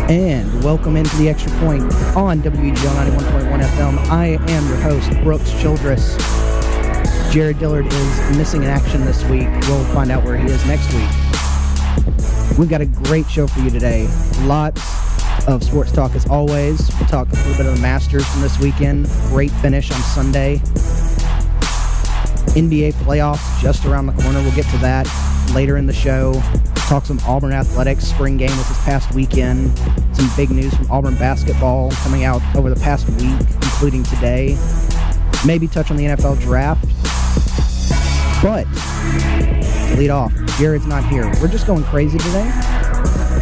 And welcome into the Extra Point on WEGL 91.1 FM. I am your host, Brooks Childress. Jared Dillard is missing in action this week. We'll find out where he is next week. We've got a great show for you today. Lots of sports talk as always. We'll talk a little bit of the Masters from this weekend. Great finish on Sunday. NBA playoffs just around the corner. We'll get to that later in the show. Talk some Auburn Athletics. Spring game was this past weekend. Some big news from Auburn basketball coming out over the past week, including today. Maybe touch on the NFL draft. But to lead off, Jared's not here. We're just going crazy today.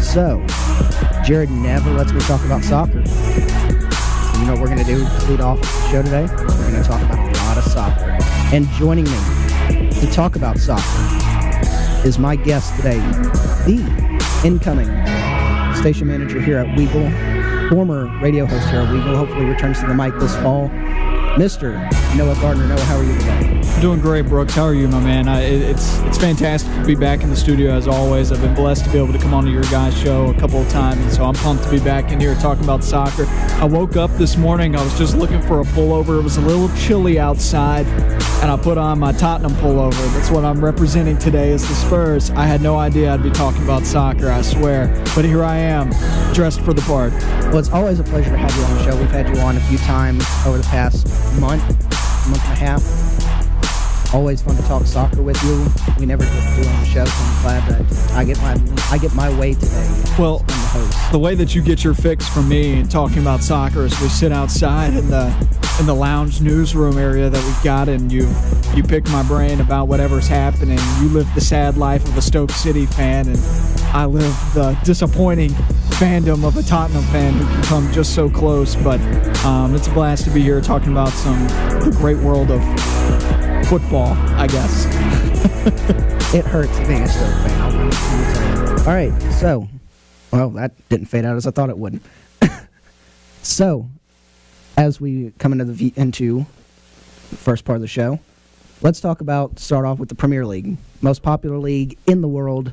So, Jared never lets me talk about soccer. You know what we're going to do to lead off the show today? We're going to talk about a lot of soccer. And joining me to talk about soccer is my guest today, the incoming station manager here at Weagle, former radio host here at Weagle, hopefully returns to the mic this fall, Mr. Noah Gardner. Noah, how are you today? Doing great, Brooks. How are you, my man? It's fantastic to be back in the studio as always. I've been blessed to be able to come onto your guys' show a couple of times, and so I'm pumped to be back in here talking about soccer. I woke up this morning, I was just looking for a pullover. It was a little chilly outside, and I put on my Tottenham pullover. That's what I'm representing today is the Spurs. I had no idea I'd be talking about soccer, I swear. But here I am, dressed for the part. Well, it's always a pleasure to have you on the show. We've had you on a few times over the past month and a half. Always fun to talk soccer with you. We never get to do it on the show, so I'm glad that I get my way today. Well, the way that you get your fix from me talking about soccer is we sit outside in the lounge newsroom area that we've got, and you pick my brain about whatever's happening. You live the sad life of a Stoke City fan, and I live the disappointing fandom of a Tottenham fan who can come just so close. But it's a blast to be here talking about the great world of football, I guess. It hurts being a Stoke fan. All right, so, well, that didn't fade out as I thought it would. So, as we come into the first part of the show, let's start off with the Premier League, most popular league in the world.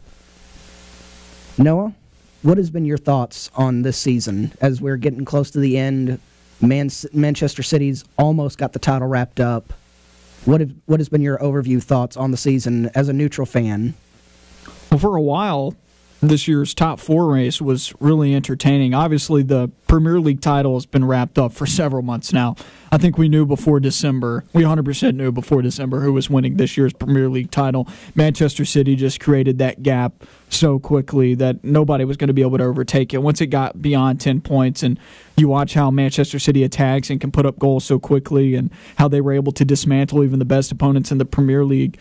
Noah, what has been your thoughts on this season as we're getting close to the end? Manchester City's almost got the title wrapped up. What has been your overview thoughts on the season as a neutral fan? Well, for a while, this year's top four race was really entertaining. Obviously, the Premier League title has been wrapped up for several months now. I think we knew before December. We 100% knew before December who was winning this year's Premier League title. Manchester City just created that gap so quickly that nobody was going to be able to overtake it. Once it got beyond 10 points, and you watch how Manchester City attacks and can put up goals so quickly and how they were able to dismantle even the best opponents in the Premier League,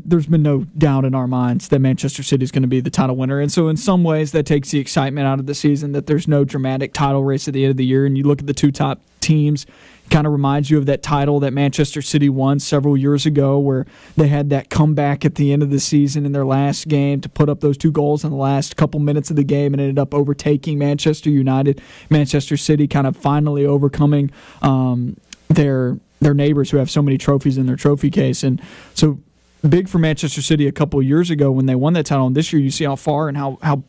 there's been no doubt in our minds that Manchester City is going to be the title winner. And so in some ways that takes the excitement out of the season, that there's no dramatic title race at the end of the year. And you look at the two top teams, it kind of reminds you of that title that Manchester City won several years ago where they had that comeback at the end of the season in their last game to put up those two goals in the last couple minutes of the game and ended up overtaking Manchester United. Manchester City kind of finally overcoming their neighbors who have so many trophies in their trophy case. And so big for Manchester City a couple of years ago when they won that title, and this year you see how far and how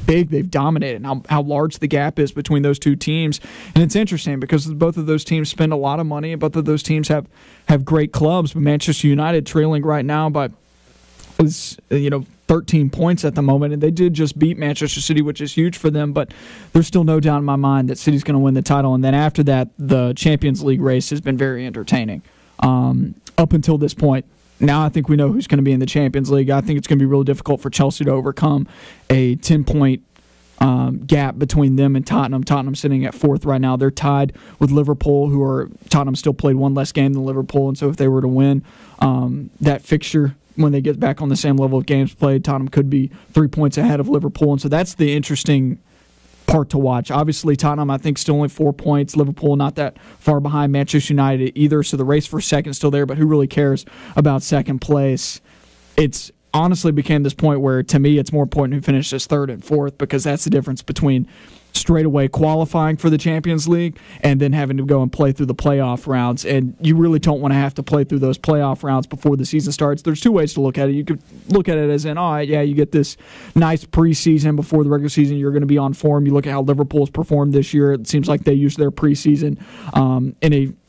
big they've dominated and how large the gap is between those two teams. And it's interesting because both of those teams spend a lot of money, and both of those teams have great clubs, but Manchester United trailing right now by 13 points at the moment, and they did just beat Manchester City, which is huge for them, but there's still no doubt in my mind that City's going to win the title. And then after that, the Champions League race has been very entertaining up until this point. Now I think we know who's going to be in the Champions League. I think it's going to be really difficult for Chelsea to overcome a 10-point gap between them and Tottenham. Tottenham sitting at fourth right now. They're tied with Liverpool, Tottenham still played one less game than Liverpool, and so if they were to win that fixture when they get back on the same level of games played, Tottenham could be 3 points ahead of Liverpool, and so that's the interesting part to watch. Obviously, Tottenham, I think, still only 4 points. Liverpool not that far behind Manchester United either, so the race for second is still there, but who really cares about second place? It's honestly became this point where, to me, it's more important who finishes third and fourth, because that's the difference between straight away qualifying for the Champions League and then having to go and play through the playoff rounds. And you really don't want to have to play through those playoff rounds before the season starts. There's two ways to look at it. You could look at it as you get this nice preseason before the regular season. You're going to be on form. You look at how Liverpool's performed this year. It seems like they used their preseason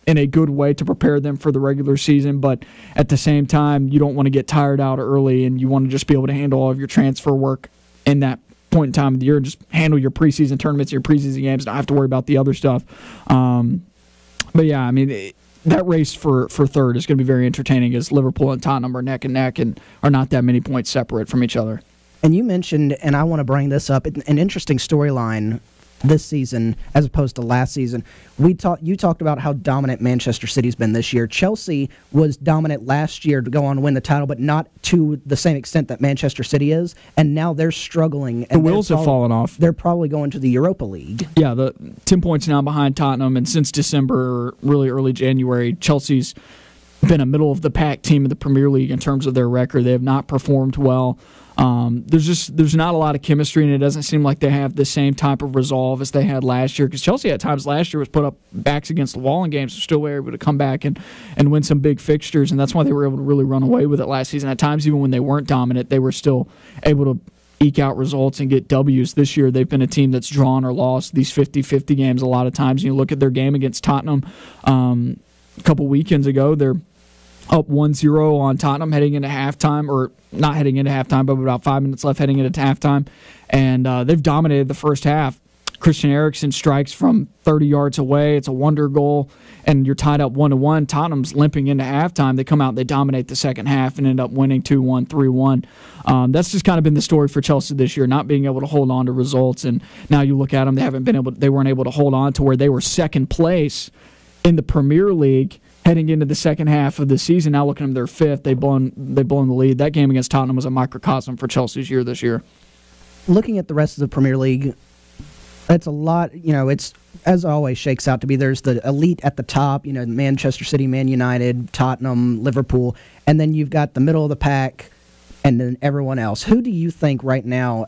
in a good way to prepare them for the regular season. But at the same time, you don't want to get tired out early, and you want to just be able to handle all of your transfer work in that point in time of the year and just handle your preseason tournaments, your preseason games, not have to worry about the other stuff. But yeah, I mean, that race for third is going to be very entertaining as Liverpool and Tottenham are neck and neck and are not that many points separate from each other. And you mentioned, and I want to bring this up, an interesting storyline this season as opposed to last season. You talked about how dominant Manchester City's been this year. Chelsea was dominant last year to go on and win the title, but not to the same extent that Manchester City is, and now they're struggling. The wheels have fallen off. They're probably going to the Europa League. Yeah, the 10 points now behind Tottenham, and since December, really early January, Chelsea's been a middle-of-the-pack team in the Premier League in terms of their record. They have not performed well. There's not a lot of chemistry, and it doesn't seem like they have the same type of resolve as they had last year. Because Chelsea at times last year was put up backs against the wall in games, so still were able to come back and win some big fixtures, and that's why they were able to really run away with it last season. At times, even when they weren't dominant, they were still able to eke out results and get W's. This year, they've been a team that's drawn or lost these 50-50 games a lot of times. You look at their game against Tottenham a couple weekends ago, they're up 1-0 on Tottenham heading into halftime, or not heading into halftime, but about 5 minutes left heading into halftime, and they've dominated the first half. Christian Eriksen strikes from 30 yards away. It's a wonder goal, and you're tied up 1-1. Tottenham's limping into halftime. They come out, they dominate the second half, and end up winning 2-1, 3-1. That's just kind of been the story for Chelsea this year, not being able to hold on to results. And now you look at them, they weren't able to hold on to where they were second place in the Premier League heading into the second half of the season. Now looking at them, they're fifth. They've blown the lead. That game against Tottenham was a microcosm for Chelsea's year this year. Looking at the rest of the Premier League, it's a lot, it's, as always, shakes out to be, there's the elite at the top, Manchester City, Man United, Tottenham, Liverpool, and then you've got the middle of the pack, and then everyone else. Who do you think right now,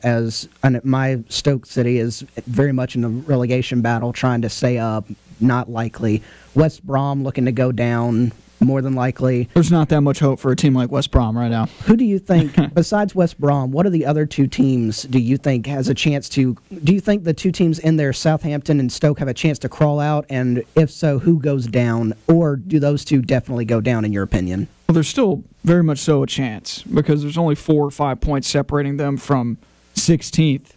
my Stoke City is very much in a relegation battle, trying to stay up, not likely. West Brom looking to go down, more than likely. There's not that much hope for a team like West Brom right now. Who do you think, besides West Brom, what are the other two teams do you think has a chance to, do you think the two teams in there, Southampton and Stoke, have a chance to crawl out? And if so, who goes down? Or do those two definitely go down, in your opinion? Well, there's still very much so a chance, because there's only 4 or 5 points separating them from 16th.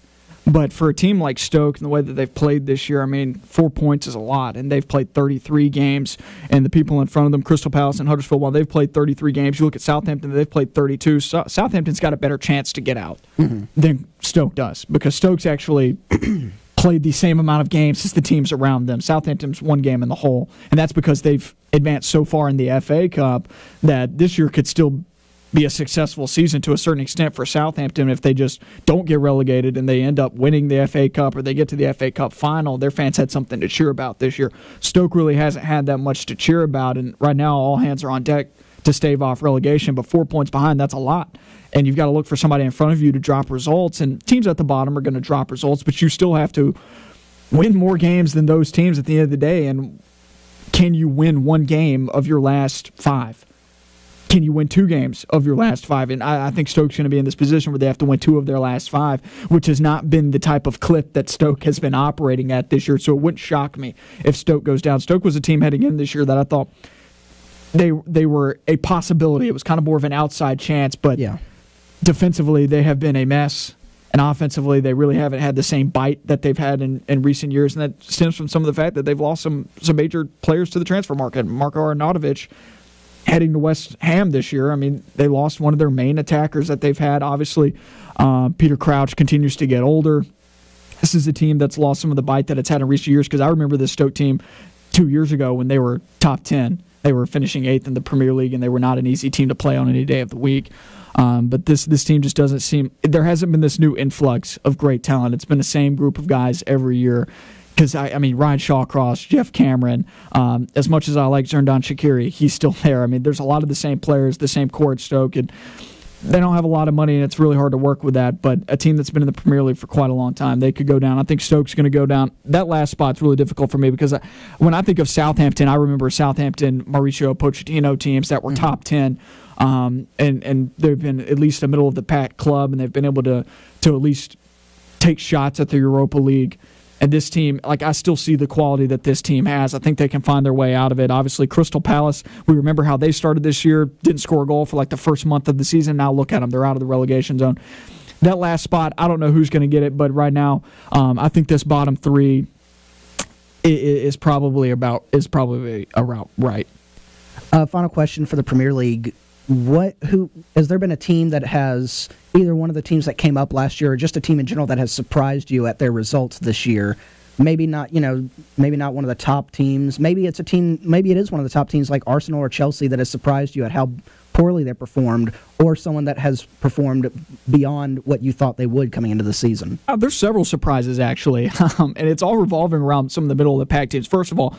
But for a team like Stoke and the way that they've played this year, 4 points is a lot, and they've played 33 games, and the people in front of them, Crystal Palace and Huddersfield, while they've played 33 games, you look at Southampton, they've played 32. So Southampton's got a better chance to get out than Stoke does, because Stoke's actually played the same amount of games as the teams around them. Southampton's 1 game in the hole, and that's because they've advanced so far in the FA Cup that this year could still be a successful season to a certain extent for Southampton. If they just don't get relegated and they end up winning the FA Cup, or they get to the FA Cup final, their fans had something to cheer about this year. Stoke really hasn't had that much to cheer about, and right now all hands are on deck to stave off relegation, but 4 points behind, that's a lot. And you've got to look for somebody in front of you to drop results, and teams at the bottom are going to drop results, but you still have to win more games than those teams at the end of the day. And can you win 1 game of your last 5? Can you win 2 games of your last 5? And I think Stoke's going to be in this position where they have to win 2 of their last 5, which has not been the type of clip that Stoke has been operating at this year. So it wouldn't shock me if Stoke goes down. Stoke was a team heading in this year that I thought they were a possibility. It was kind of more of an outside chance, but defensively they have been a mess. And offensively, they really haven't had the same bite that they've had in recent years. And that stems from some of the fact that they've lost some major players to the transfer market. Marko Arnautovic heading to West Ham this year. They lost one of their main attackers that they've had. Obviously, Peter Crouch continues to get older. This is a team that's lost some of the bite that it's had in recent years, because I remember this Stoke team 2 years ago when they were top 10. They were finishing 8th in the Premier League, and they were not an easy team to play on any day of the week. But this team just doesn't seem... There hasn't been this new influx of great talent. It's been the same group of guys every year. Because, Ryan Shawcross, Jeff Cameron, as much as I like Xherdan Shaqiri, he's still there. There's a lot of the same players, the same core at Stoke. And they don't have a lot of money, and it's really hard to work with that. But a team that's been in the Premier League for quite a long time, they could go down. I think Stoke's going to go down. That last spot's really difficult for me because when I think of Southampton, I remember Southampton, Mauricio Pochettino teams that were top 10, and they've been at least a middle-of-the-pack club, and they've been able to at least take shots at the Europa League. And this team, I still see the quality that this team has. I think they can find their way out of it. Obviously, Crystal Palace, we remember how they started this year, didn't score a goal for the first month of the season. Now look at them. They're out of the relegation zone. That last spot, I don't know who's going to get it, but right now, I think this bottom three is probably about right. Final question for the Premier League. Has there been a team that has either one of the teams that came up last year or just a team in general that has surprised you at their results this year? Maybe not one of the top teams. Maybe it is one of the top teams like Arsenal or Chelsea that has surprised you at how poorly they performed, or someone that has performed beyond what you thought they would coming into the season. There's several surprises actually, and it's all revolving around some of the middle of the pack teams. First of all,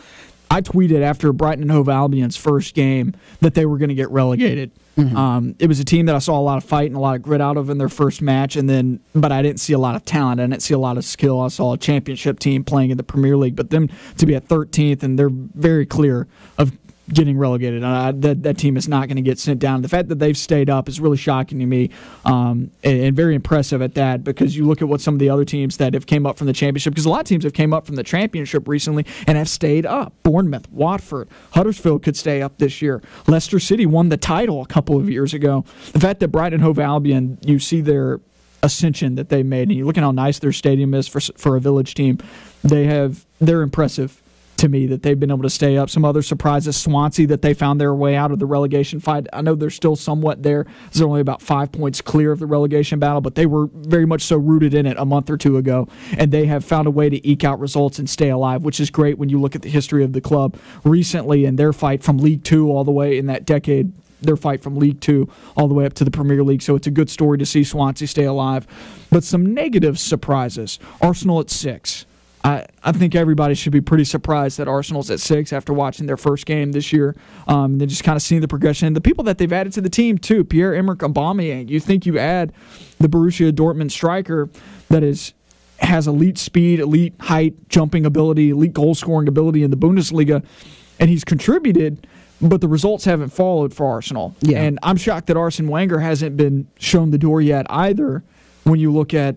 I tweeted after Brighton and Hove Albion's first game that they were going to get relegated. Mm-hmm. It was a team that I saw a lot of fight and a lot of grit out of in their first match, but I didn't see a lot of talent. I didn't see a lot of skill. I saw a championship team playing in the Premier League, but them to be at 13th, and they're very clear of getting relegated. That team is not going to get sent down. The fact that they've stayed up is really shocking to me, and very impressive at that, because you look at what some of the other teams that have came up from the championship, because a lot of teams have came up from the championship recently and have stayed up. Bournemouth, Watford, Huddersfield could stay up this year. Leicester City won the title a couple of years ago. The fact that Brighton and Hove Albion, you see their ascension that they made, and you look at how nice their stadium is for a village team. They're impressive to me that they've been able to stay up. Some other surprises, Swansea, that they found their way out of the relegation fight. I know they're still somewhat there. They're only about 5 points clear of the relegation battle, but they were very much so rooted in it a month or two ago, and they have found a way to eke out results and stay alive, which is great when you look at the history of the club recently and their fight from League Two all the way in that decade, their fight from League Two all the way up to the Premier League. So it's a good story to see Swansea stay alive. But some negative surprises. Arsenal at 6. I think everybody should be pretty surprised that Arsenal's at 6 after watching their first game this year. And then just kind of seeing the progression. The people that they've added to the team, too, Pierre-Emerick Aubameyang. You think you add the Borussia Dortmund striker that has elite speed, elite height, jumping ability, elite goal-scoring ability in the Bundesliga, and he's contributed, but the results haven't followed for Arsenal. Yeah. And I'm shocked that Arsene Wenger hasn't been shown the door yet either when you look at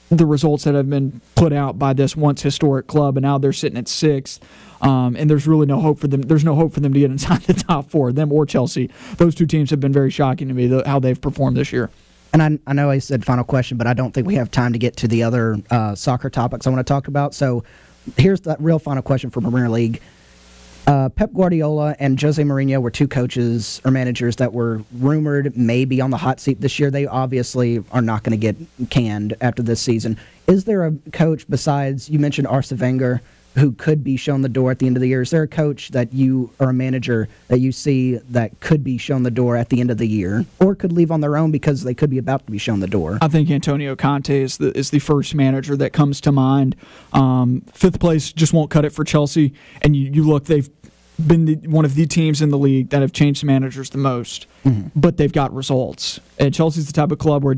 the results that have been put out by this once historic club, and now they're sitting at 6th, and there's really no hope for them. There's no hope for them to get inside the top 4, them or Chelsea. Those two teams have been very shocking to me, how they've performed this year. And I know I said final question, but I don't think we have time to get to the other soccer topics I want to talk about. So here's the real final question for Premier League. Pep Guardiola and Jose Mourinho were two coaches or managers that were rumored maybe on the hot seat this year. They obviously are not going to get canned after this season. Is there a coach besides, you mentioned Arsene Wenger, who could be shown the door at the end of the year? Is there a coach that you, or a manager that you see that could be shown the door at the end of the year, or could leave on their own because they could be about to be shown the door? I think Antonio Conte is the first manager that comes to mind. 5th place just won't cut it for Chelsea, and you look, they've been one of the teams in the league that have changed managers the most, but they've got results. And Chelsea's the type of club where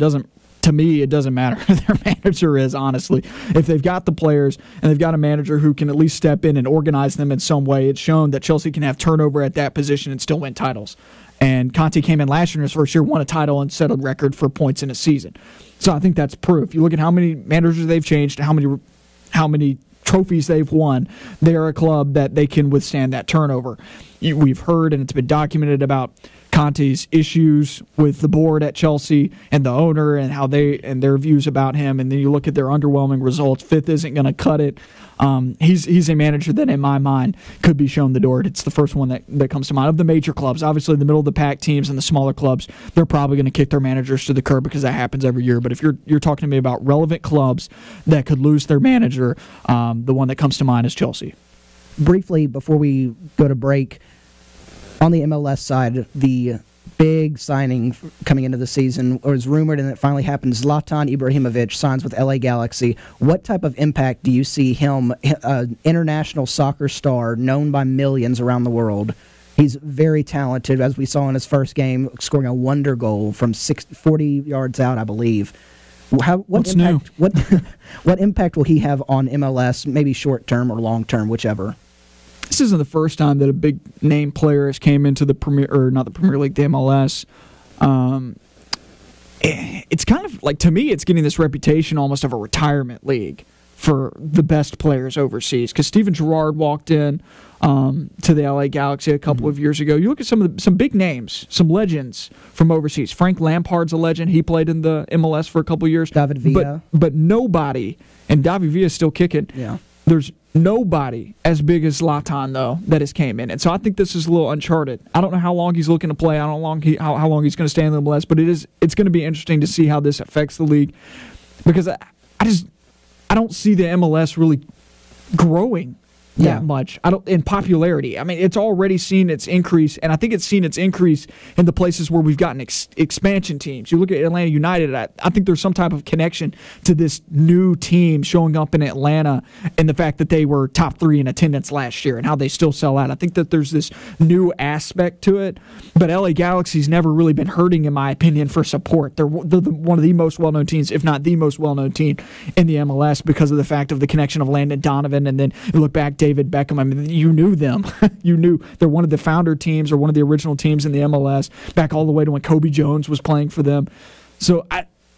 to me, it doesn't matter who their manager is, honestly. If they've got the players and they've got a manager who can at least step in and organize them in some way, it's shown that Chelsea can have turnover at that position and still win titles. And Conte came in last year in his first year, won a title, and set a record for points in a season. So I think that's proof. You look at how many managers they've changed, how many trophies they've won. They are a club that they can withstand that turnover. We've heard, and it's been documented, about Conte's issues with the board at Chelsea and the owner and how their views about him. And then you look at their underwhelming results. 5th isn't going to cut it. He's a manager that, in my mind, could be shown the door. It's the first one that comes to mind. Of the major clubs, obviously the middle-of-the-pack teams and the smaller clubs, they're probably going to kick their managers to the curb because that happens every year. But if you're talking to me about relevant clubs that could lose their manager, the one that comes to mind is Chelsea. Briefly, before we go to break, on the MLS side, the big signing coming into the season was rumored, and it finally happened. Zlatan Ibrahimovic signs with LA Galaxy. What type of impact do you see him, an international soccer star known by millions around the world? He's very talented, as we saw in his first game, scoring a wonder goal from 40 yards out, I believe. What impact will he have on MLS, maybe short term or long term, whichever? This isn't the first time that a big name player has came into the not the Premier League, the MLS. It's kind of like, to me, it's getting this reputation almost of a retirement league for the best players overseas. Because Steven Gerrard walked in to the LA Galaxy a couple of years ago. You look at some big names, some legends from overseas. Frank Lampard's a legend. He played in the MLS for a couple of years. David Villa. But nobody, and David Villa is still kicking. Yeah. There's nobody as big as Zlatan, though, that has came in. And so I think this is a little uncharted. I don't know how long he's looking to play. I don't know how long he's going to stay in the MLS, but it's going to be interesting to see how this affects the league, because I don't see the MLS really growing that much. In popularity. I mean, it's already seen its increase, and I think it's seen its increase in the places where we've gotten expansion teams. You look at Atlanta United, I think there's some type of connection to this new team showing up in Atlanta and the fact that they were top 3 in attendance last year and how they still sell out. I think that there's this new aspect to it, but LA Galaxy's never really been hurting, in my opinion, for support. They're one of the most well-known teams, if not the most well-known team in the MLS, because of the fact of the connection of Landon Donovan, and then you look back, David Beckham. I mean, you knew them. You knew they're one of the founder teams or one of the original teams in the MLS, back all the way to when Kobe Jones was playing for them. So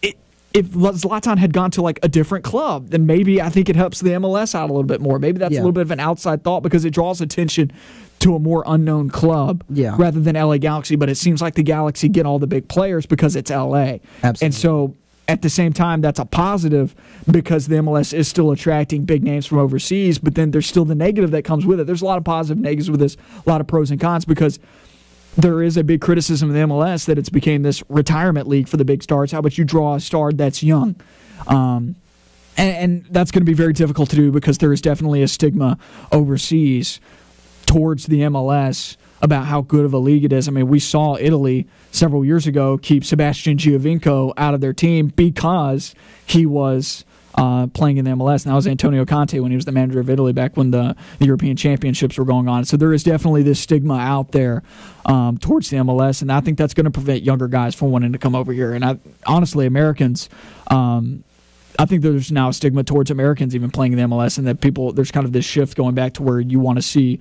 if Zlatan had gone to like a different club, then maybe I think it helps the MLS out a little bit more. Maybe that's a little bit of an outside thought, because it draws attention to a more unknown club rather than LA Galaxy. But it seems like the Galaxy get all the big players because it's LA. Absolutely. And so at the same time, that's a positive, because the MLS is still attracting big names from overseas, but then there's still the negative that comes with it. There's a lot of positive and negatives with this, a lot of pros and cons, because there is a big criticism of the MLS that it's became this retirement league for the big stars. How about you draw a star that's young? And that's going to be very difficult to do, because there is definitely a stigma overseas towards the MLS about how good of a league it is. I mean, we saw Italy several years ago keep Sebastian Giovinco out of their team because he was playing in the MLS. And that was Antonio Conte when he was the manager of Italy back when the European Championships were going on. So there is definitely this stigma out there towards the MLS, and I think that's going to prevent younger guys from wanting to come over here. And honestly, Americans, I think there's now a stigma towards Americans even playing in the MLS, and that there's kind of this shift going back to where you want to see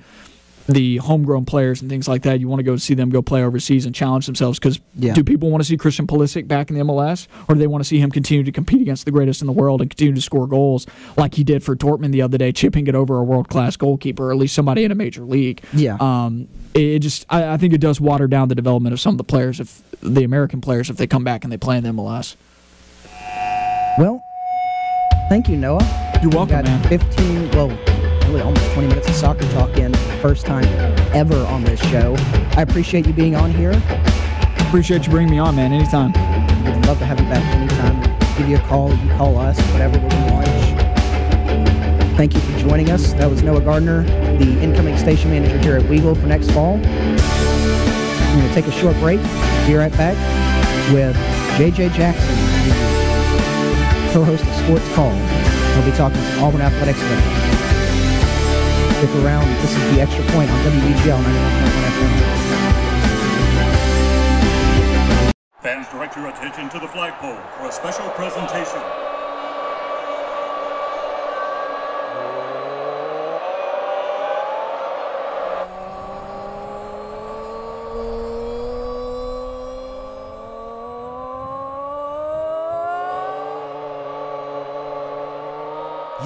the homegrown players and things like that. You want to go see them go play overseas and challenge themselves, because do people want to see Christian Pulisic back in the MLS, or do they want to see him continue to compete against the greatest in the world and continue to score goals like he did for Dortmund the other day, chipping it over a world-class goalkeeper, or at least somebody in a major league? I think it does water down the development of some of the players, if the American players, if they come back and they play in the MLS. Well, thank you, Noah. You're welcome, man. 15, really almost 20 minutes of soccer talk in, first time ever on this show. I appreciate you being on here. Appreciate you bringing me on, man, anytime. We'd love to have you back anytime. Give you a call, you call us, whatever, we'll do lunch. Thank you for joining us. That was Noah Gardner, the incoming station manager here at Weagle for next fall. I'm going to take a short break. Be right back with JJ Jackson, the co-host of Sports Call. He'll be talking some Auburn Athletics today. Stick around. This is the Extra Point on WBGL 91.1 FM. Fans, direct your attention to the flagpole for a special presentation.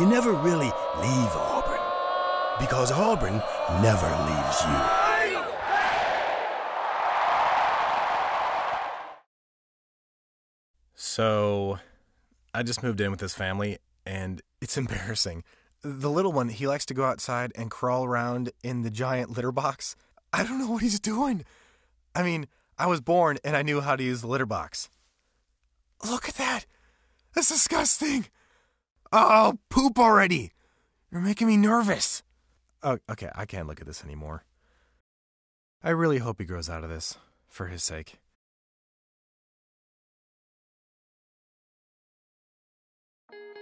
You never really leave Auburn, because Auburn never leaves you. So, I just moved in with this family, and it's embarrassing. The little one, he likes to go outside and crawl around in the giant litter box. I don't know what he's doing. I mean, I was born and I knew how to use the litter box. Look at that. That's disgusting. Oh, poop already. You're making me nervous. Oh, okay, I can't look at this anymore. I really hope he grows out of this, for his sake.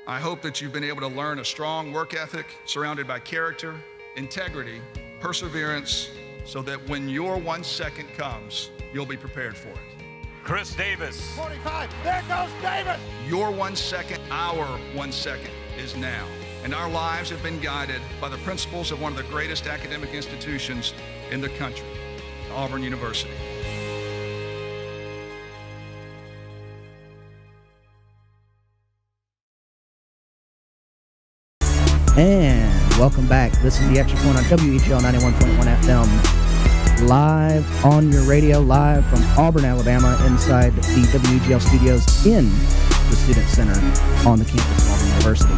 I hope that you've been able to learn a strong work ethic surrounded by character, integrity, perseverance, so that when your 1 second comes, you'll be prepared for it. Chris Davis. 45, there goes Davis! Your 1 second, our 1 second is now. And our lives have been guided by the principles of one of the greatest academic institutions in the country, Auburn University. And welcome back. This is the Xtra Point on WEGL 91.1 FM. Live on your radio, live from Auburn, Alabama, inside the WEGL studios in the Student Center on the campus of Auburn University.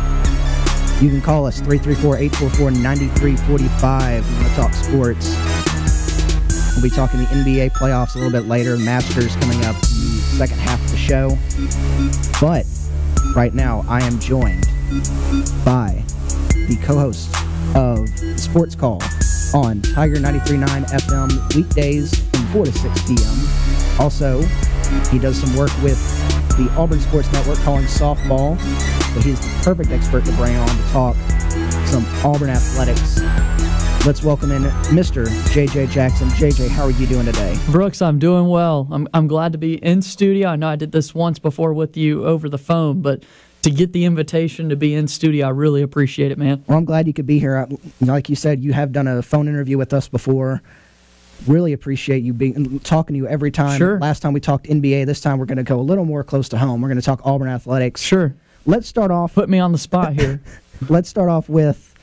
You can call us 334-844-9345. We want to talk sports. We'll be talking the NBA playoffs a little bit later. Masters coming up in the second half of the show. But right now, I am joined by the co-host of Sports Call on Tiger 93.9 FM weekdays from 4 to 6 p.m. Also, he does some work with the Auburn Sports Network calling softball, so he's the perfect expert to bring on to talk some Auburn athletics. Let's welcome in Mr. J.J. Jackson. J.J., how are you doing today? Brooks, I'm doing well. I'm glad to be in studio. I know I did this once before with you over the phone, but to get the invitation to be in studio, I really appreciate it, man. Well, I'm glad you could be here. Like you said, you have done a phone interview with us before. Really appreciate you talking to you every time. Sure. Last time we talked NBA. This time we're going to go a little more close to home. We're going to talk Auburn athletics. Sure. Let's start off. Put me on the spot here. Let's start off with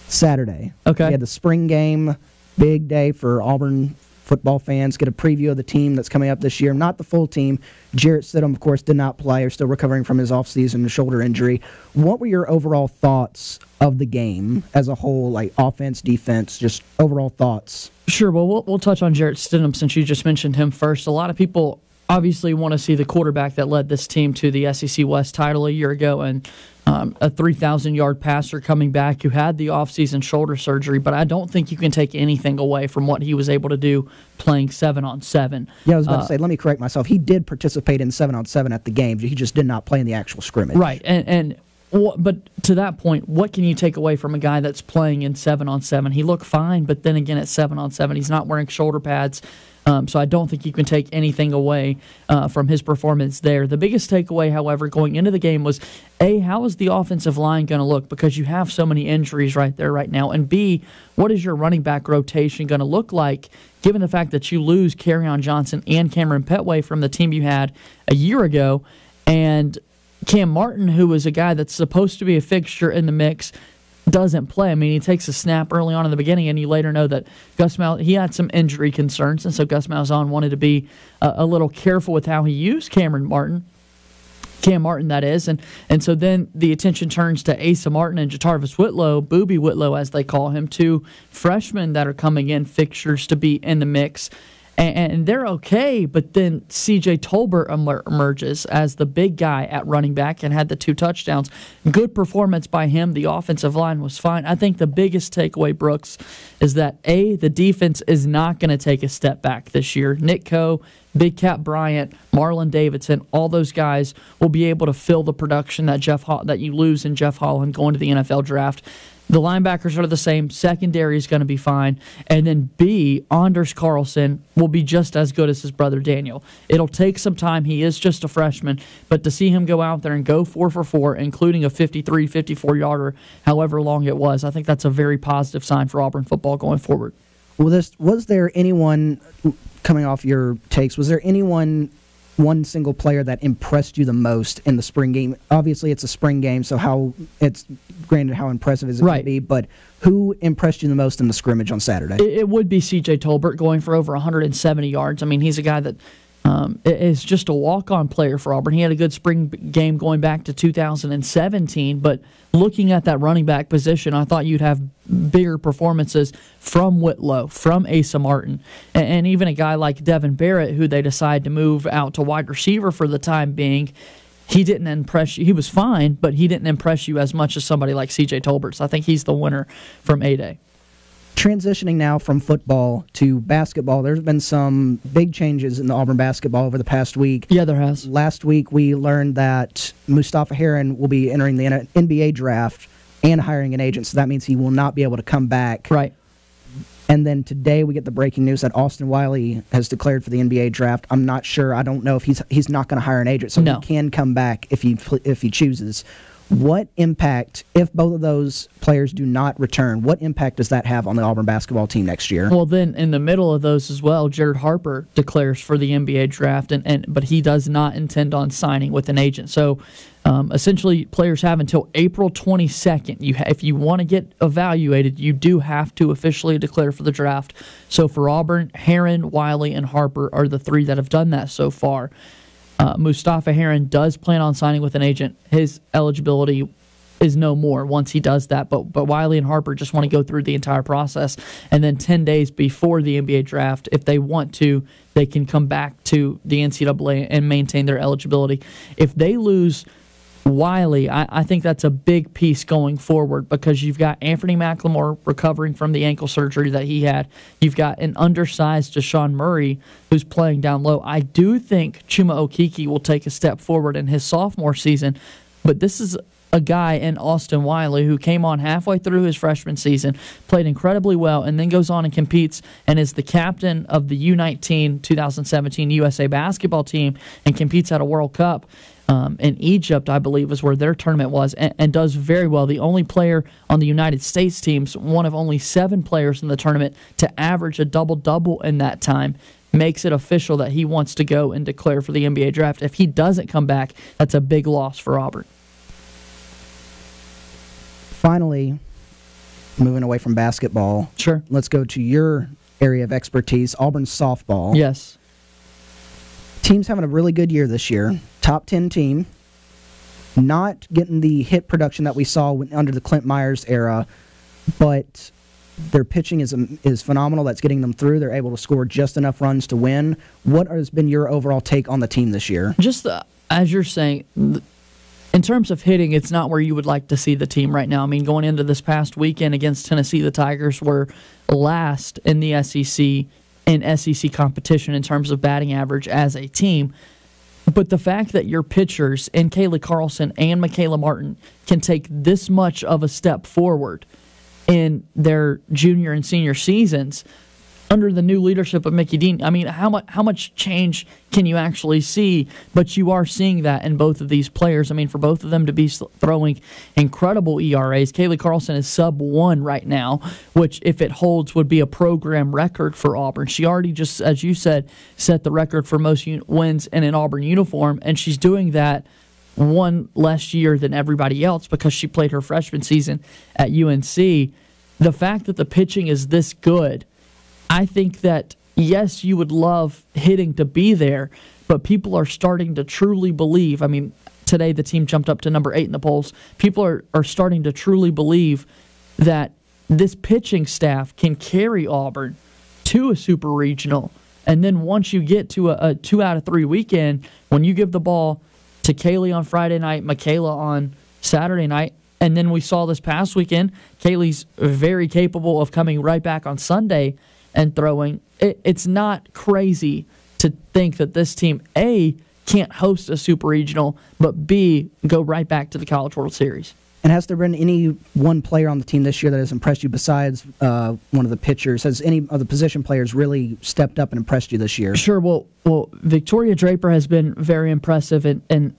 Saturday. Okay. We had the spring game, big day for Auburn football fans. Get a preview of the team that's coming up this year. Not the full team. Jarrett Stidham, of course, did not play. Or still recovering from his offseason shoulder injury. What were your overall thoughts of the game as a whole, like offense, defense, just overall thoughts? Sure. Well, we'll touch on Jarrett Stidham since you just mentioned him first. A lot of people obviously want to see the quarterback that led this team to the SEC West title a year ago and a 3,000-yard passer coming back who had the offseason shoulder surgery, but I don't think you can take anything away from what he was able to do playing 7-on-7. Yeah, I was about to say, let me correct myself. He did participate in 7-on-7 at the game. He just did not play in the actual scrimmage. Right, but to that point, what can you take away from a guy that's playing in 7-on-7? He looked fine, but then again at 7-on-7, he's not wearing shoulder pads. So I don't think you can take anything away from his performance there. The biggest takeaway, however, going into the game was, A, how is the offensive line going to look? Because you have so many injuries right there right now. And B, what is your running back rotation going to look like, given the fact that you lose Kerryon Johnson and Cameron Petway from the team you had a year ago, and Cam Martin, who was a guy that's supposed to be a fixture in the mix, doesn't play. I mean, he takes a snap early on in the beginning, and you later know that he had some injury concerns, and so Gus Malzahn wanted to be a little careful with how he used Cam Martin, that is, and so then the attention turns to Asa Martin and Jatarvis Whitlow, Boobie Whitlow as they call him, two freshmen that are coming in, fixtures to be in the mix. And they're okay, but then C.J. Tolbert emerges as the big guy at running back and had the 2 touchdowns. Good performance by him. The offensive line was fine. I think the biggest takeaway, Brooks, is that, A, the defense is not going to take a step back this year. Nick Coe, Big Cat Bryant, Marlon Davidson, all those guys will be able to fill the production that you lose in Jeff Holland going to the NFL draft. The linebackers are the same. Secondary is going to be fine. And then B, Anders Carlson will be just as good as his brother Daniel. It'll take some time. He is just a freshman. But to see him go out there and go 4 for 4, including a 53, 54-yarder, however long it was, I think that's a very positive sign for Auburn football going forward. Well, was there anyone, coming off your takes, was there anyone, one single player that impressed you the most in the spring game? Obviously, it's a spring game, so how impressive is it going to be? But who impressed you the most in the scrimmage on Saturday? It would be C.J. Tolbert going for over 170 yards. I mean, he's a guy that is just a walk-on player for Auburn. He had a good spring game going back to 2017, but looking at that running back position, I thought you'd have bigger performances from Whitlow, from Asa Martin, and even a guy like Devin Barrett, who they decided to move out to wide receiver for the time being. He didn't impress you. He was fine, but he didn't impress you as much as somebody like C.J. Tolbert. So I think he's the winner from A-Day. Transitioning now from football to basketball, there's been some big changes in the Auburn basketball over the past week. Yeah, there has. Last week, we learned that Mustafa Heron will be entering the NBA draft and hiring an agent, so that means he will not be able to come back. Right. And then today we get the breaking news that Austin Wiley has declared for the NBA draft. I'm not sure. I don't know if he's not going to hire an agent, so he can come back if he chooses. What impact, if both of those players do not return, what impact does that have on the Auburn basketball team next year? Well, then in the middle of those as well, Jared Harper declares for the NBA draft, but he does not intend on signing with an agent. So essentially, players have until April 22nd. If you want to get evaluated, you do have to officially declare for the draft. So for Auburn, Herron, Wiley, and Harper are the three that have done that so far. Mustafa Herron does plan on signing with an agent. His eligibility is no more once he does that, but Wiley and Harper just want to go through the entire process, and then 10 days before the NBA draft, if they want to, they can come back to the NCAA and maintain their eligibility. If they lose Wiley, I think that's a big piece going forward, because you've got Anthony McLemore recovering from the ankle surgery that he had. You've got an undersized Deshaun Murray who's playing down low. I do think Chuma Okeke will take a step forward in his sophomore season, but this is a guy in Austin Wiley who came on halfway through his freshman season, played incredibly well, and then goes on and competes and is the captain of the U19 2017 USA basketball team and competes at a World Cup. In Egypt, I believe, is where their tournament was, and does very well. The only player on the United States teams, one of only 7 players in the tournament to average a double-double in that time, makes it official that he wants to go and declare for the NBA draft. If he doesn't come back, that's a big loss for Auburn. Finally, moving away from basketball, sure, let's go to your area of expertise, Auburn softball. Yes. Team's having a really good year this year. Top 10 team. Not getting the hit production that we saw under the Clint Myers era, but their pitching is phenomenal. That's getting them through. They're able to score just enough runs to win. What has been your overall take on the team this year? Just as you're saying, in terms of hitting, it's not where you would like to see the team right now. I mean, going into this past weekend against Tennessee, the Tigers were last in the SEC in SEC competition in terms of batting average as a team. But the fact that your pitchers in Kaylee Carlson and Michaela Martin can take this much of a step forward in their junior and senior seasons under the new leadership of Mickey Dean, I mean, how much change can you actually see? But you are seeing that in both of these players. I mean, for both of them to be throwing incredible ERAs. Kaylee Carlson is sub-1 right now, which, if it holds, would be a program record for Auburn. She already just, as you said, set the record for most wins in an Auburn uniform, and she's doing that one less year than everybody else because she played her freshman season at UNC. The fact that the pitching is this good, I think that, yes, you would love hitting to be there, but people are starting to truly believe. I mean, today the team jumped up to number 8 in the polls. People are starting to truly believe that this pitching staff can carry Auburn to a super regional. And then once you get to a 2 out of 3 weekend, when you give the ball to Kaylee on Friday night, Michaela on Saturday night, and then we saw this past weekend, Kaylee's very capable of coming right back on Sunday and throwing. It's not crazy to think that this team, A, can't host a super regional, but B, go right back to the College World Series. And has there been any one player on the team this year that has impressed you besides one of the pitchers? Has any of the position players really stepped up and impressed you this year? Sure. Well, Victoria Draper has been very impressive in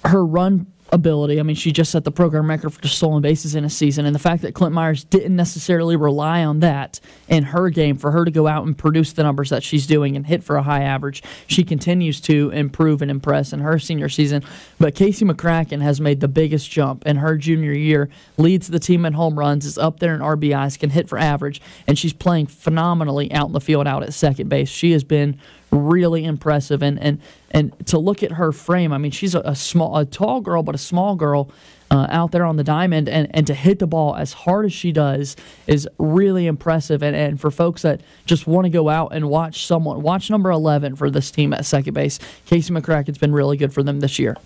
her run ability. I mean, she just set the program record for stolen bases in a season, and the fact that Clint Myers didn't necessarily rely on that in her game for her to go out and produce the numbers that she's doing and hit for a high average, she continues to improve and impress in her senior season. But Casey McCracken has made the biggest jump in her junior year, leads the team in home runs, is up there in RBIs, can hit for average, and she's playing phenomenally out in the field out at second base. She has been really impressive, and to look at her frame, I mean, she's a tall girl, but a small girl out there on the diamond, and to hit the ball as hard as she does is really impressive. And for folks that just want to go out and watch number 11 for this team at second base. Casey McCracken's been really good for them this year.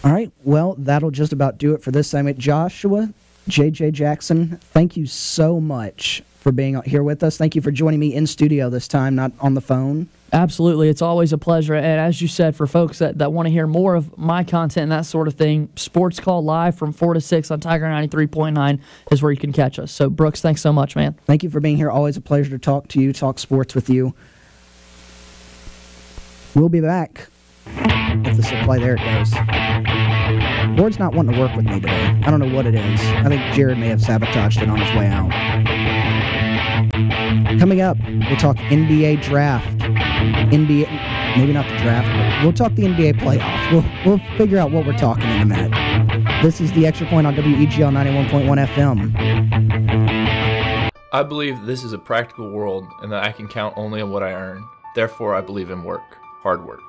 All right, well, that'll just about do it for this segment. Joshua, J.J. Jackson, thank you so much for being here with us. Thank you for joining me in studio this time, not on the phone. Absolutely. It's always a pleasure. And as you said, for folks that want to hear more of my content and that sort of thing, Sports Call Live from 4 to 6 on Tiger 93.9 is where you can catch us. So, Brooks, thanks so much, man. Thank you for being here. Always a pleasure to talk to you, talk sports with you. We'll be back if the supply there it goes. Ward's not wanting to work with me today. I don't know what it is. I think Jared may have sabotaged it on his way out. Coming up, we'll talk NBA draft. NBA, maybe not the draft, but we'll talk the NBA playoff. We'll figure out what we're talking in a minute. This is the Extra Point on WEGL 91.1 FM. I believe this is a practical world and that I can count only on what I earn. Therefore, I believe in work, hard work.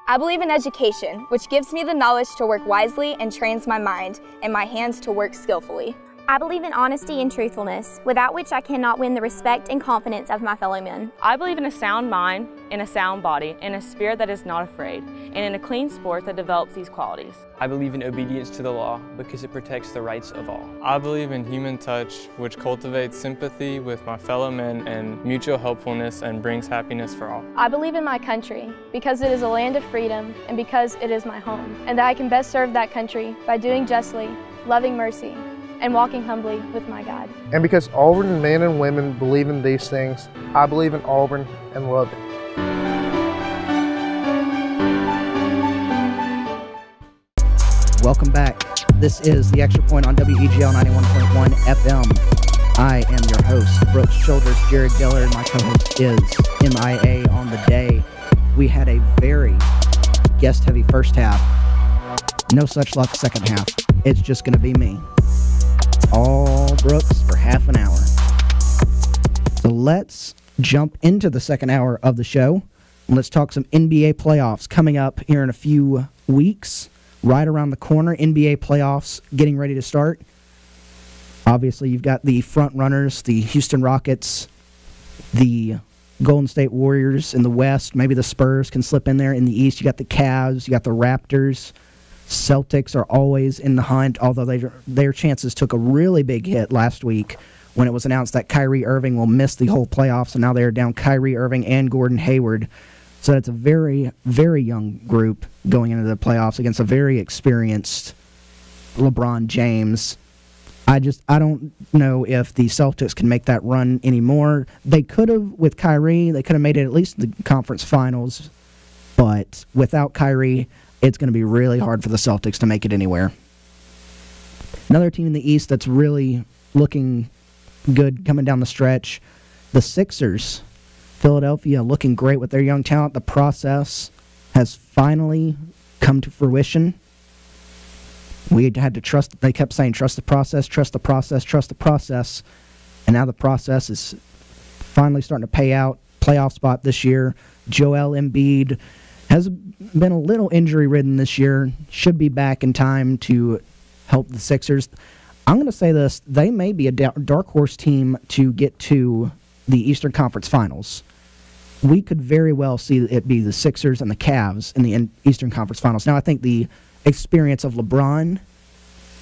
I believe in education, which gives me the knowledge to work wisely and trains my mind and my hands to work skillfully. I believe in honesty and truthfulness, without which I cannot win the respect and confidence of my fellow men. I believe in a sound mind, in a sound body, in a spirit that is not afraid, and in a clean sport that develops these qualities. I believe in obedience to the law because it protects the rights of all. I believe in human touch, which cultivates sympathy with my fellow men and mutual helpfulness and brings happiness for all. I believe in my country because it is a land of freedom and because it is my home, and that I can best serve that country by doing justly, loving mercy, and walking humbly with my God. And because Auburn men and women believe in these things, I believe in Auburn and love it. Welcome back. This is the Extra Point on WEGL 91.1 FM. I am your host, Brooks Childers. Jared Geller, and my co-host is MIA on the day. We had a very guest-heavy first half. No such luck second half. It's just going to be me. All Brooks for half an hour. So let's jump into the second hour of the show. Let's talk some NBA playoffs coming up here in a few weeks. Right around the corner, NBA playoffs getting ready to start. Obviously, you've got the front runners, the Houston Rockets, the Golden State Warriors in the West. Maybe the Spurs can slip in there. In the East, you got the Cavs, you got the Raptors. Celtics are always in the hunt, although their chances took a really big hit last week when it was announced that Kyrie Irving will miss the whole playoffs, and now they are down Kyrie Irving and Gordon Hayward. So it's a very, very young group going into the playoffs against a very experienced LeBron James. I don't know if the Celtics can make that run anymore. They could have with Kyrie. They could have made it at least the conference finals, but without Kyrie, it's going to be really hard for the Celtics to make it anywhere. Another team in the East that's really looking good coming down the stretch, the Sixers. Philadelphia looking great with their young talent. The process has finally come to fruition. We had to trust, they kept saying, trust the process, trust the process, trust the process. And now the process is finally starting to pay out. Playoff spot this year. Joel Embiid has been a little injury-ridden this year. Should be back in time to help the Sixers. I'm going to say this. They may be a dark horse team to get to the Eastern Conference Finals. We could very well see it be the Sixers and the Cavs in the Eastern Conference Finals. Now, I think the experience of LeBron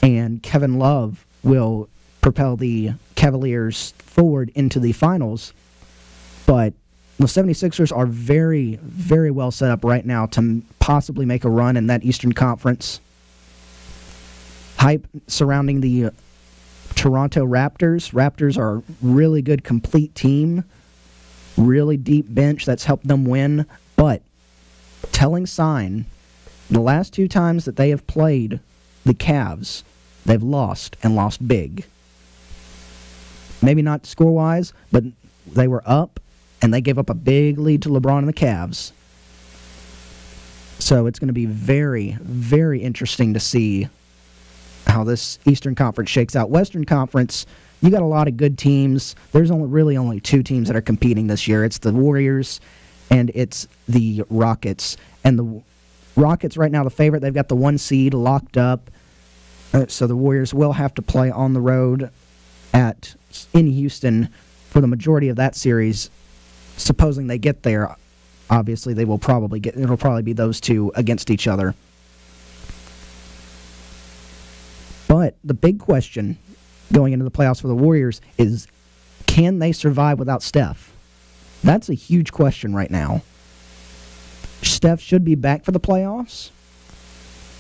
and Kevin Love will propel the Cavaliers forward into the finals, but the 76ers are very, very well set up right now to possibly make a run in that Eastern Conference. Hype surrounding the Toronto Raptors. Raptors are a really good, complete team. Really deep bench that's helped them win. But telling sign, the last two times that they have played the Cavs, they've lost and lost big. Maybe not score-wise, but they were up, and they gave up a big lead to LeBron and the Cavs. So it's going to be very, very interesting to see how this Eastern Conference shakes out. Western Conference, you got a lot of good teams. There's only two teams that are competing this year. It's the Warriors and it's the Rockets. And the Rockets right now, the favorite, they've got the 1 seed locked up. So the Warriors will have to play on the road in Houston for the majority of that series. Supposing they get there, obviously it'll probably be those two against each other. But the big question going into the playoffs for the Warriors is, can they survive without Steph? That's a huge question right now. Steph should be back for the playoffs,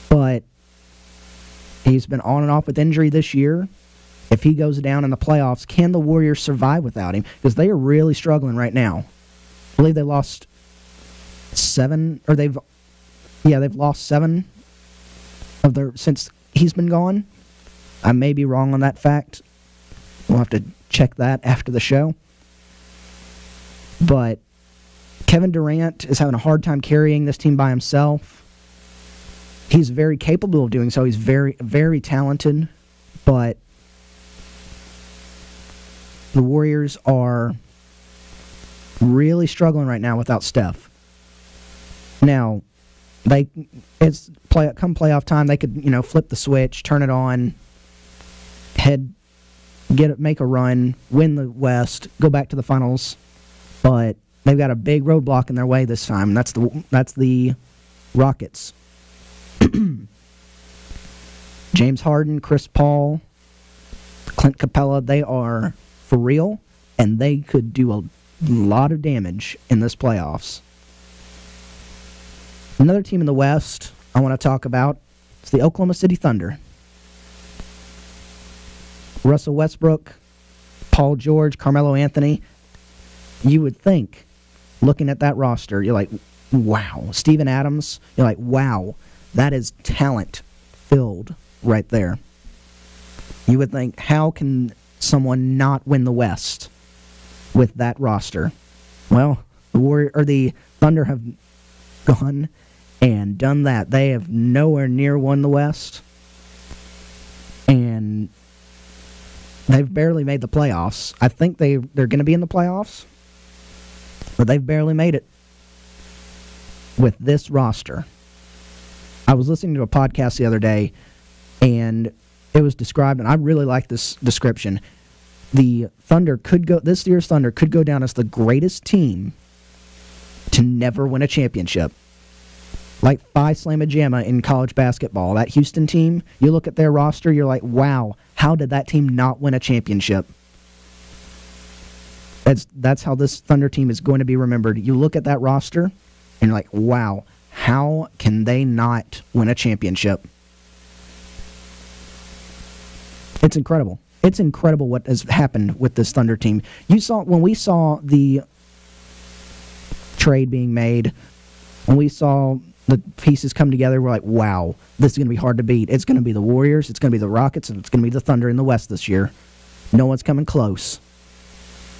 but he's been on and off with injury this year. If he goes down in the playoffs, can the Warriors survive without him? Because they are really struggling right now. I believe they lost 7, or they've lost 7 of their since he's been gone. I may be wrong on that fact. We'll have to check that after the show. But Kevin Durant is having a hard time carrying this team by himself. He's very capable of doing so. He's very, very talented. But the Warriors are really struggling right now without Steph. Now, come playoff time, they could, flip the switch, turn it on, make a run, win the West, go back to the finals. But they've got a big roadblock in their way this time, and that's the Rockets. James Harden, Chris Paul, Clint Capella, they are for real, and they could do a lot of damage in this playoffs. Another team in the West I want to talk about is the Oklahoma City Thunder. Russell Westbrook, Paul George, Carmelo Anthony. You would think, looking at that roster, you're like, wow. Steven Adams, you're like, wow. That is talent filled right there. You would think, how can someone not win the West with that roster? Well, the Thunder have gone and done that. They have nowhere near won the West, and they've barely made the playoffs. I think they're going to be in the playoffs, but they've barely made it with this roster. I was listening to a podcast the other day, and it was described, and I really like this description. This year's Thunder could go down as the greatest team to never win a championship. Like Phi Slamma Jamma in college basketball. That Houston team, you look at their roster, you're like, wow, how did that team not win a championship? That's how this Thunder team is going to be remembered. You look at that roster, and you're like, wow, how can they not win a championship? It's incredible. It's incredible what has happened with this Thunder team. When we saw the trade being made, when we saw the pieces come together, we're like, wow, this is going to be hard to beat. It's going to be the Warriors, it's going to be the Rockets, and it's going to be the Thunder in the West this year. No one's coming close.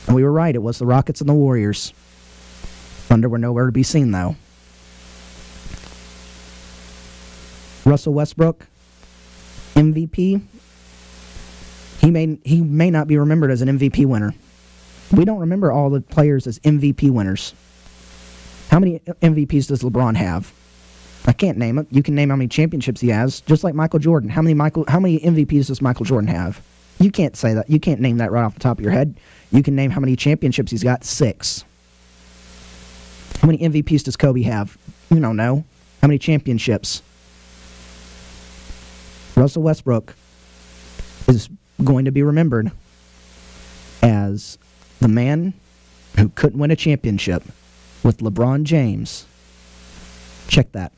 And we were right. It was the Rockets and the Warriors. Thunder were nowhere to be seen, though. Russell Westbrook, MVP. He may not be remembered as an MVP winner. We don't remember all the players as MVP winners. How many MVPs does LeBron have? I can't name it. You can name how many championships he has, just like Michael Jordan. How many MVPs does Michael Jordan have? You can't say that. You can't name that right off the top of your head. You can name how many championships he's got. 6. How many MVPs does Kobe have? You don't know. How many championships? Russell Westbrook is going to be remembered as the man who couldn't win a championship with LeBron James. Check that.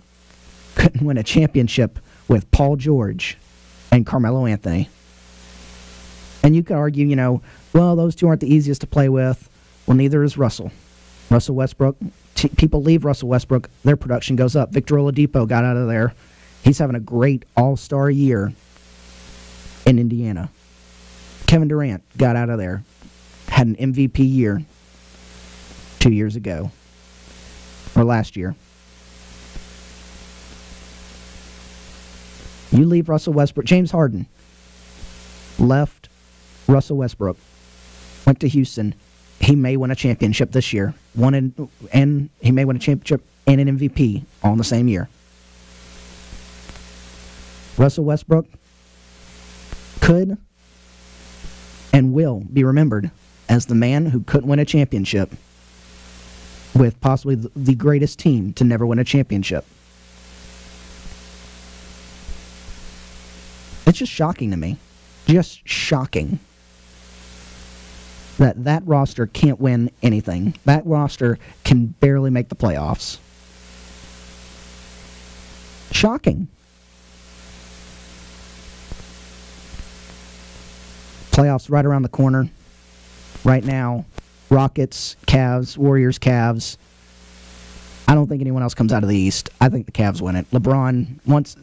Couldn't win a championship with Paul George and Carmelo Anthony. And you could argue, well, those two aren't the easiest to play with. Well, neither is Russell. Russell Westbrook, people leave Russell Westbrook, their production goes up. Victor Oladipo got out of there. He's having a great all-star year in Indiana. Kevin Durant got out of there, had an MVP year 2 years ago, or last year. You leave Russell Westbrook. James Harden left Russell Westbrook, went to Houston. He may win a championship this year. And he may win a championship and an MVP all in the same year. Russell Westbrook could and will be remembered as the man who couldn't win a championship with possibly the greatest team to never win a championship. It's just shocking to me. Just shocking. that roster can't win anything. That roster can barely make the playoffs. Shocking. Playoffs right around the corner. Right now, Rockets, Cavs, Warriors, Cavs. I don't think anyone else comes out of the East. I think the Cavs win it. LeBron, once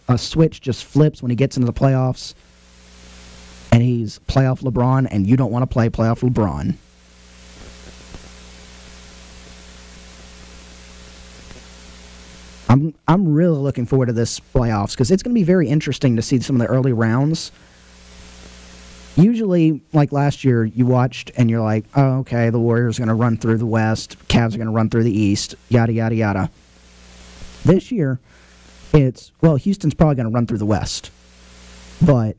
a switch just flips when he gets into the playoffs, and he's playoff LeBron, and you don't want to play playoff LeBron. I'm really looking forward to this playoffs because it's going to be very interesting to see some of the early rounds. Usually, like last year, you watched and you're like, oh, okay, the Warriors are going to run through the West, Cavs are going to run through the East, yada, yada, yada. This year, Houston's probably going to run through the West. But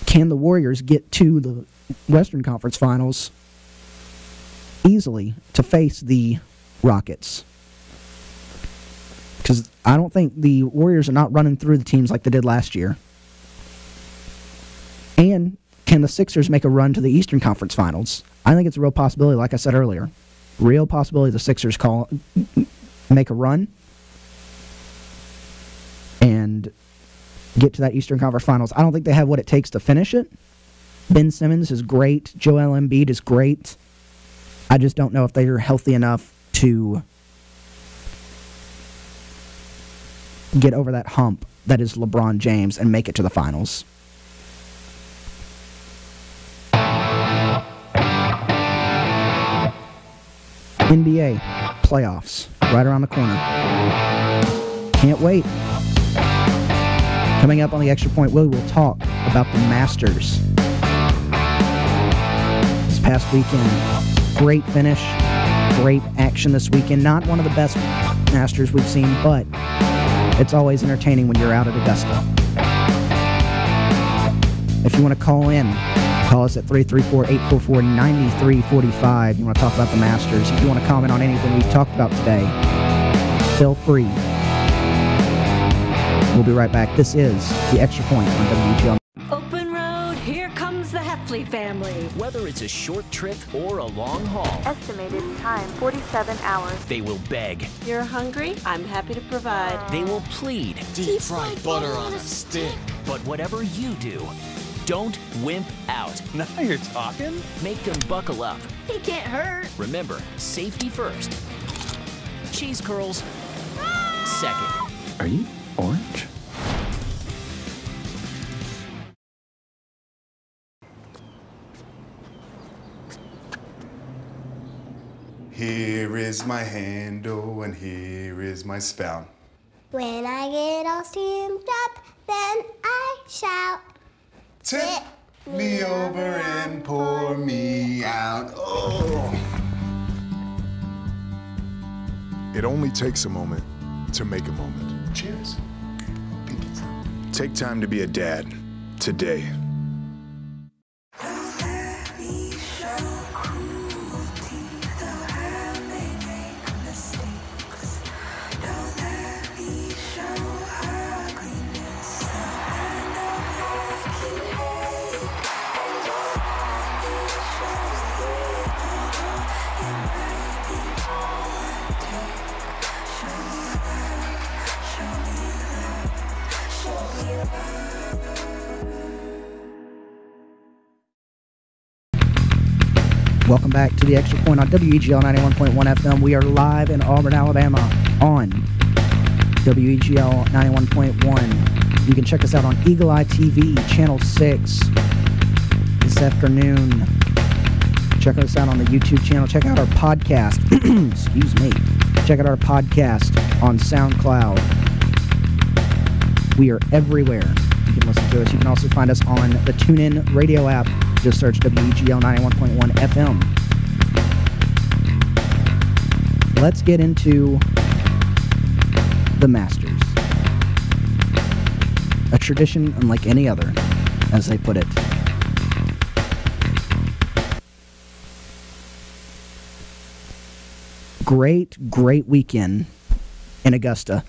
can the Warriors get to the Western Conference Finals easily to face the Rockets? Because I don't think the Warriors are not running through the teams like they did last year. And can the Sixers make a run to the Eastern Conference Finals? I think it's a real possibility, like I said earlier. Real possibility the Sixers make a run and get to that Eastern Conference Finals. I don't think they have what it takes to finish it. Ben Simmons is great. Joel Embiid is great. I just don't know if they are healthy enough to get over that hump that is LeBron James and make it to the finals. NBA playoffs right around the corner. Can't wait. Coming up on the Extra Point, we will talk about the Masters. This past weekend, great finish, great action this weekend. Not one of the best Masters we've seen, but it's always entertaining when you're out at Augusta. If you want to call in, call us at 334-844-9345. You want to talk about the Masters. If you want to comment on anything we've talked about today, feel free. We'll be right back. This is The Extra Point on WGL. Open road, here comes the Heffley family. Whether it's a short trip or a long haul. Estimated time, 47 hours. They will beg. You're hungry? I'm happy to provide. They will plead. Deep fried butter on a stick. But whatever you do, don't wimp out. Now you're talking. Make them buckle up. He can't hurt. Remember, safety first. Cheese curls second. Are you orange? Here is my handle and here is my spout. When I get all steamed up, then I shout. Tip me over and pour me out. Oh. It only takes a moment to make a moment. Cheers. Take time to be a dad today. Welcome back to the Extra Point on WEGL 91.1 FM. We are live in Auburn, Alabama on WEGL 91.1. You can check us out on Eagle Eye TV, Channel 6 this afternoon. Check us out on the YouTube channel. Check out our podcast. Excuse me. Check out our podcast on SoundCloud. We are everywhere. You can listen to us. You can also find us on the TuneIn radio app. Just search WEGL 91.1 FM. Let's get into the Masters. A tradition unlike any other, as they put it. Great weekend in Augusta.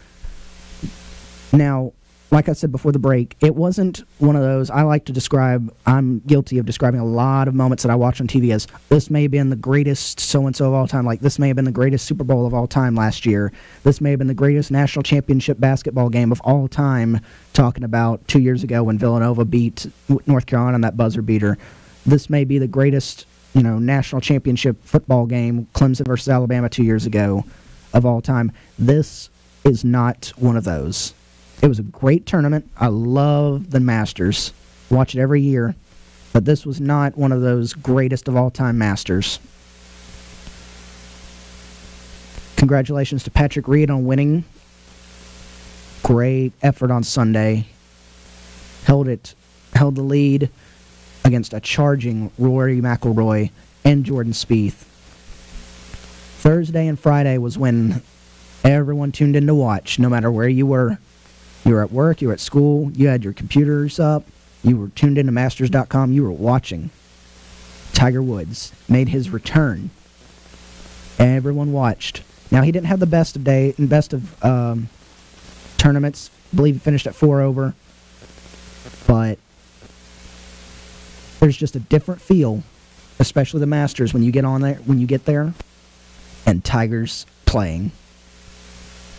Now, like I said before the break, it wasn't one of those, I'm guilty of describing a lot of moments that I watch on TV as, this may have been the greatest so-and-so of all time, like this may have been the greatest Super Bowl of all time last year, this may have been the greatest national championship basketball game of all time, talking about 2 years ago when Villanova beat North Carolina on that buzzer beater. This may be the greatest, national championship football game, Clemson versus Alabama 2 years ago, of all time. This is not one of those. It was a great tournament. I love the Masters. Watch it every year. But this was not one of those greatest of all-time Masters. Congratulations to Patrick Reed on winning. Great effort on Sunday. Held the lead against a charging Rory McIlroy and Jordan Spieth. Thursday and Friday was when everyone tuned in to watch, no matter where you were. You were at work, you were at school, you had your computers up, you were tuned into Masters.com, you were watching. Tiger Woods made his return. Everyone watched. Now, he didn't have the best of tournaments. I believe he finished at 4 over. But there's just a different feel, especially the Masters, when you get there, and Tiger's playing.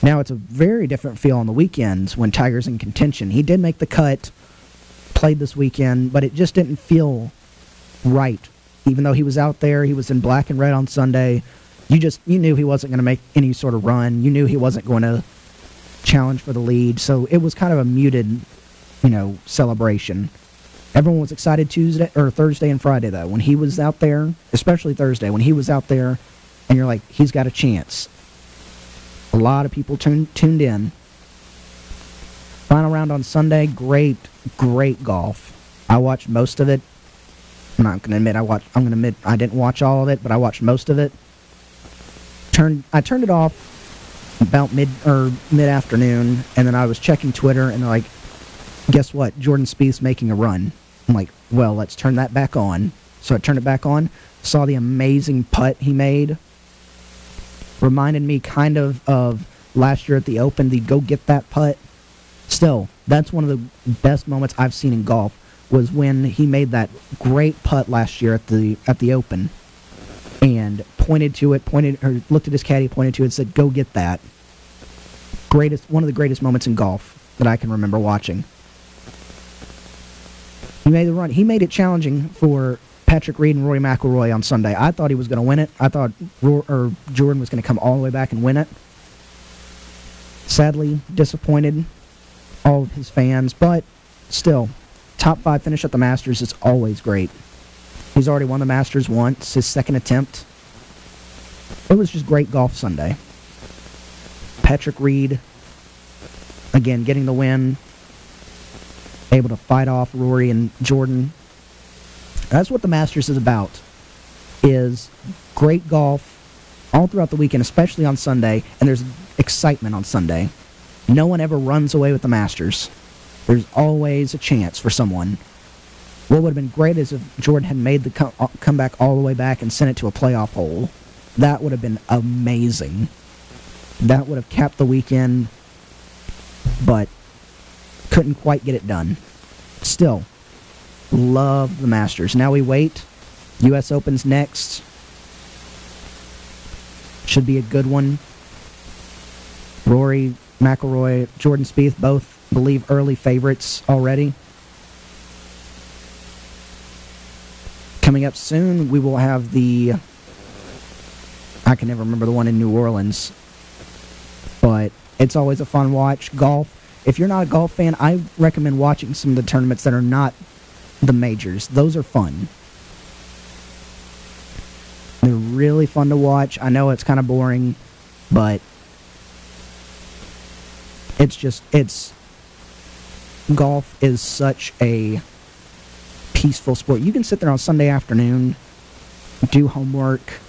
Now it's a very different feel on the weekends when Tiger's in contention. He did make the cut, played this weekend, but it just didn't feel right. Even though he was out there, he was in black and red on Sunday. You knew he wasn't going to make any sort of run. You knew he wasn't going to challenge for the lead. So it was kind of a muted, celebration. Everyone was excited Thursday and Friday, though. When he was out there, especially Thursday, when he was out there, and you're like, he's got a chance. A lot of people tuned in. Final round on Sunday, great golf. I watched most of it. I'm not going to admit I didn't watch all of it, but I watched most of it. I turned it off about mid-afternoon, and then I was checking Twitter, and they're like, guess what? Jordan Spieth's making a run. I'm like, well, let's turn that back on. So I turned it back on, saw the amazing putt he made. Reminded me kind of last year at the Open, the go get that putt. Still, that's one of the best moments I've seen in golf, was when he made that great putt last year at the Open, and looked at his caddy, pointed to it, and said, "Go get that." One of the greatest moments in golf that I can remember watching. He made the run. He made it challenging for Patrick Reed and Rory McIlroy on Sunday. I thought he was going to win it. I thought Jordan was going to come all the way back and win it. Sadly, disappointed all of his fans, but still, top 5 finish at the Masters is always great. He's already won the Masters once, his second attempt. It was just great golf Sunday. Patrick Reed, again, getting the win, able to fight off Rory and Jordan. That's what the Masters is about, is great golf all throughout the weekend, especially on Sunday, and there's excitement on Sunday. No one ever runs away with the Masters. There's always a chance for someone. What would have been great is if Jordan had made the comeback all the way back and sent it to a playoff hole. That would have been amazing. That would have capped the weekend, but couldn't quite get it done. Still, love the Masters. Now we wait. U.S. Open's next. Should be a good one. Rory McIlroy, Jordan Spieth, both believe early favorites already. Coming up soon, we will have I can never remember the one in New Orleans, but it's always a fun watch. Golf. If you're not a golf fan, I recommend watching some of the tournaments that are not the majors. Those are fun. They're really fun to watch. I know it's kind of boring, but golf is such a peaceful sport. You can sit there on Sunday afternoon, do homework,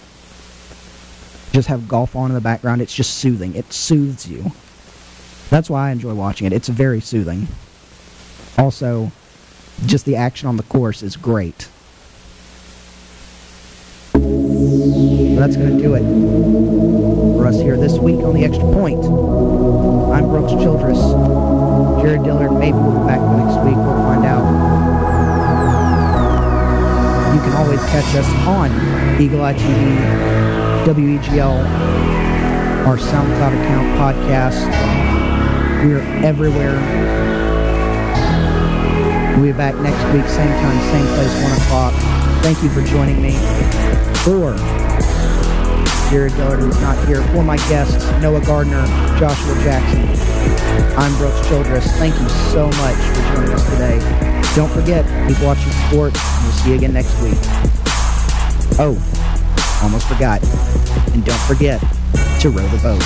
just have golf on in the background. It's just soothing. It soothes you. That's why I enjoy watching it. It's very soothing. Also, just the action on the course is great. That's going to do it for us here this week on the Extra Point. I'm Brooks Childress. Jared Dillard, maybe we'll be back next week. We'll find out. You can always catch us on Eagle Eye TV, WEGL, our SoundCloud account, podcast. We're everywhere. We'll be back next week, same time, same place, 1 o'clock. Thank you for joining me. For Jared Dillard, who's not here, for my guests, Noah Gardner, Joshua Jackson, I'm Brooks Childress. Thank you so much for joining us today. Don't forget, keep watching sports, and we'll see you again next week. Oh, almost forgot. And don't forget to row the boat.